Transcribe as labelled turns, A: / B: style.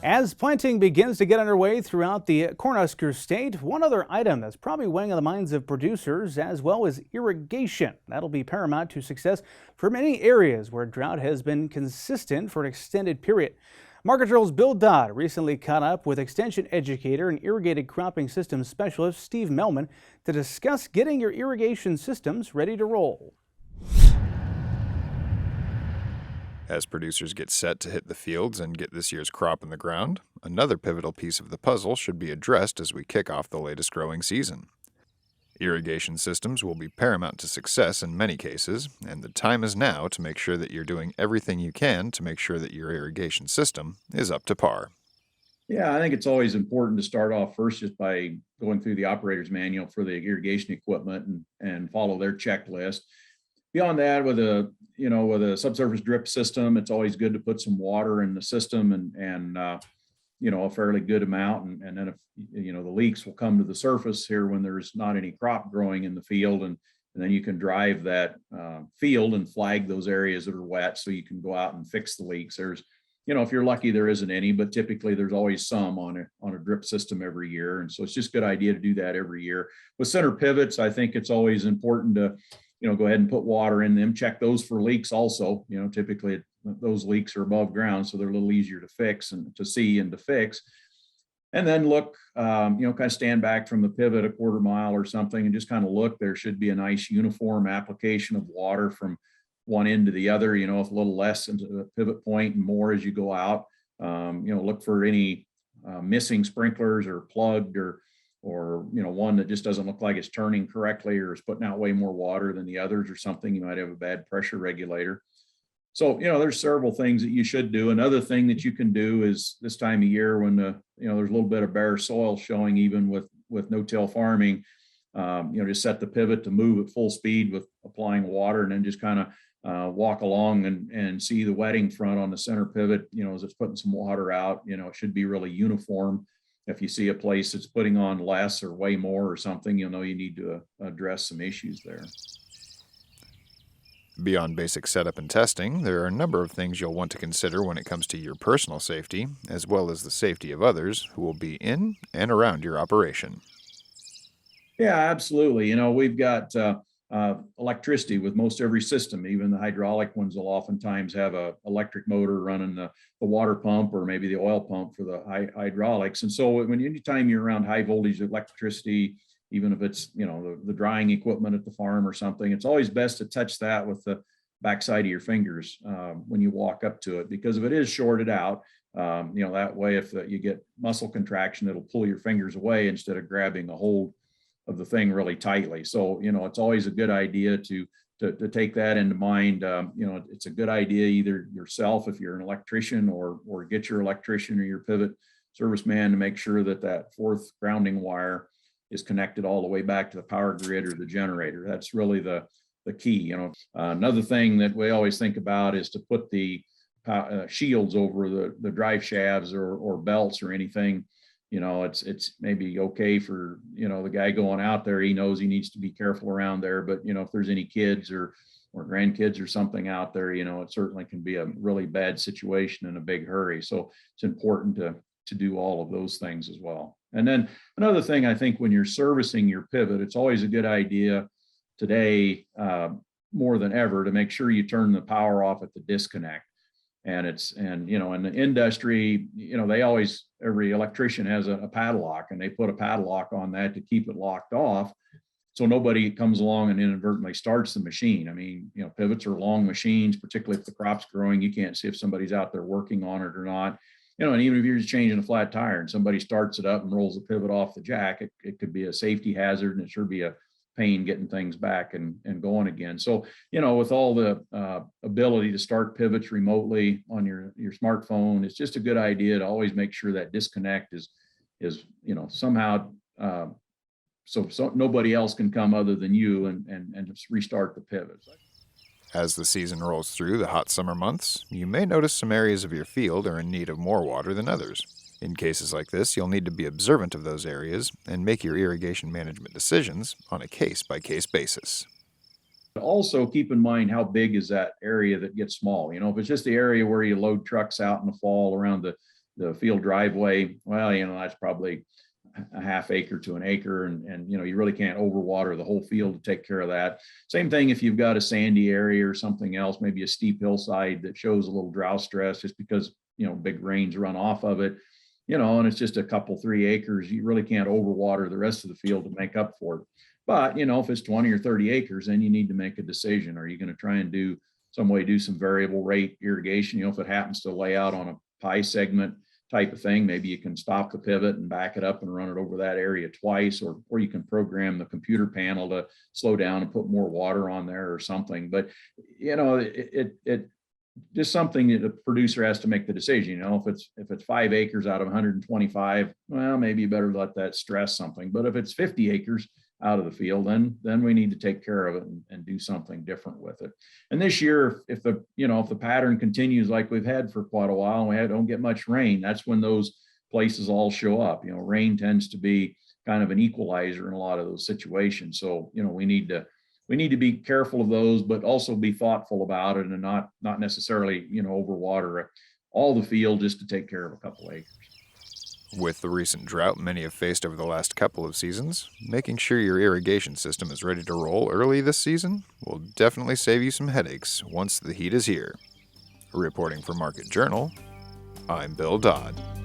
A: As planting begins to get underway throughout the Cornhusker State, one other item that's probably weighing on the minds of producers as well is irrigation. That'll be paramount to success for many areas where drought has been consistent for an extended period. Market Journal's Bill Dodd recently caught up with extension educator and irrigated cropping systems specialist Steve Melvin to discuss getting your irrigation systems ready to roll.
B: As producers get set to hit the fields and get this year's crop in the ground, another pivotal piece of the puzzle should be addressed as we kick off the latest growing season. Irrigation systems will be paramount to success in many cases, and the time is now to make sure that you're doing everything you can to make sure that your irrigation system is up to par.
C: Yeah, I think it's always important to start off first just by going through the operator's manual for the irrigation equipment and follow their checklist. Beyond that, with a subsurface drip system, it's always good to put some water in the system and a fairly good amount. And then if the leaks will come to the surface here when there's not any crop growing in the field, and then you can drive that field and flag those areas that are wet so you can go out and fix the leaks. There's, if you're lucky, there isn't any, but typically there's always some on a drip system every year. And so it's just a good idea to do that every year. With center pivots, I think it's always important to go ahead and put water in them, check those for leaks also. Typically those leaks are above ground, so they're a little easier to fix and to see and to fix. And then look, kind of stand back from the pivot a quarter mile or something and just kind of look. There should be a nice uniform application of water from one end to the other, if a little less into the pivot point and more as you go out. Look for any missing sprinklers or plugged or one that just doesn't look like it's turning correctly or is putting out way more water than the others or something. You might have a bad pressure regulator. So, there's several things that you should do. Another thing that you can do is this time of year when there's a little bit of bare soil showing, even with no-till farming, just set the pivot to move at full speed with applying water, and then just kind of walk along and see the wetting front on the center pivot, as it's putting some water out. It should be really uniform. If you see a place that's putting on less or way more or something, you need to address some issues there.
B: Beyond basic setup and testing, there are a number of things you'll want to consider when it comes to your personal safety, as well as the safety of others who will be in and around your operation.
C: Yeah, absolutely. We've got electricity with most every system. Even the hydraulic ones will oftentimes have a electric motor running the water pump or maybe the oil pump for the hydraulics. And so anytime you're around high voltage electricity, even if it's the drying equipment at the farm or something, it's always best to touch that with the backside of your fingers when you walk up to it, because if it is shorted out, that way if you get muscle contraction, it'll pull your fingers away instead of grabbing a hold of the thing really tightly. So, it's always a good idea to take that into mind. It's a good idea either yourself, if you're an electrician, or get your electrician or your pivot serviceman to make sure that fourth grounding wire is connected all the way back to the power grid or the generator. That's really the key. Another thing that we always think about is to put the shields over the drive shafts or belts or anything. It's maybe okay for, the guy going out there, he knows he needs to be careful around there. But, if there's any kids or grandkids or something out there, it certainly can be a really bad situation in a big hurry. So it's important to do all of those things as well. And then another thing, I think when you're servicing your pivot, it's always a good idea today, more than ever, to make sure you turn the power off at the disconnect. And in the industry, every electrician has a padlock, and they put a padlock on that to keep it locked off, so nobody comes along and inadvertently starts the machine. I mean, pivots are long machines, particularly if the crop's growing. You can't see if somebody's out there working on it or not. And even if you're just changing a flat tire and somebody starts it up and rolls the pivot off the jack, it could be a safety hazard, and it sure be a pain getting things back and going again. So, with all the ability to start pivots remotely on your smartphone, it's just a good idea to always make sure that disconnect is somehow so nobody else can come other than you and just restart the pivots.
B: As the season rolls through the hot summer months, you may notice some areas of your field are in need of more water than others. In cases like this, you'll need to be observant of those areas and make your irrigation management decisions on a case-by-case basis.
C: Also, keep in mind how big is that area that gets small. If it's just the area where you load trucks out in the fall around the the field driveway, well, that's probably a half acre to an acre, and you really can't overwater the whole field to take care of that. Same thing if you've got a sandy area or something else, maybe a steep hillside that shows a little drought stress just because big rains run off of it, and it's just a couple 3 acres. You really can't overwater the rest of the field to make up for it. But if it's 20 or 30 acres, then you need to make a decision. Are you going to try and do some variable rate irrigation? If it happens to lay out on a pie segment type of thing, maybe you can stop the pivot and back it up and run it over that area twice, or you can program the computer panel to slow down and put more water on there or something. But it just something that the producer has to make the decision. If it's 5 acres out of 125, well, maybe you better let that stress something. But if it's 50 acres out of the field, then we need to take care of it and do something different with it. And this year, if the pattern continues like we've had for quite a while, and we don't get much rain, that's when those places all show up. Rain tends to be kind of an equalizer in a lot of those situations. So we need to be careful of those, but also be thoughtful about it, and not necessarily overwater all the field just to take care of a couple acres.
B: With the recent drought many have faced over the last couple of seasons, making sure your irrigation system is ready to roll early this season will definitely save you some headaches once the heat is here. Reporting for Market Journal, I'm Bill Dodd.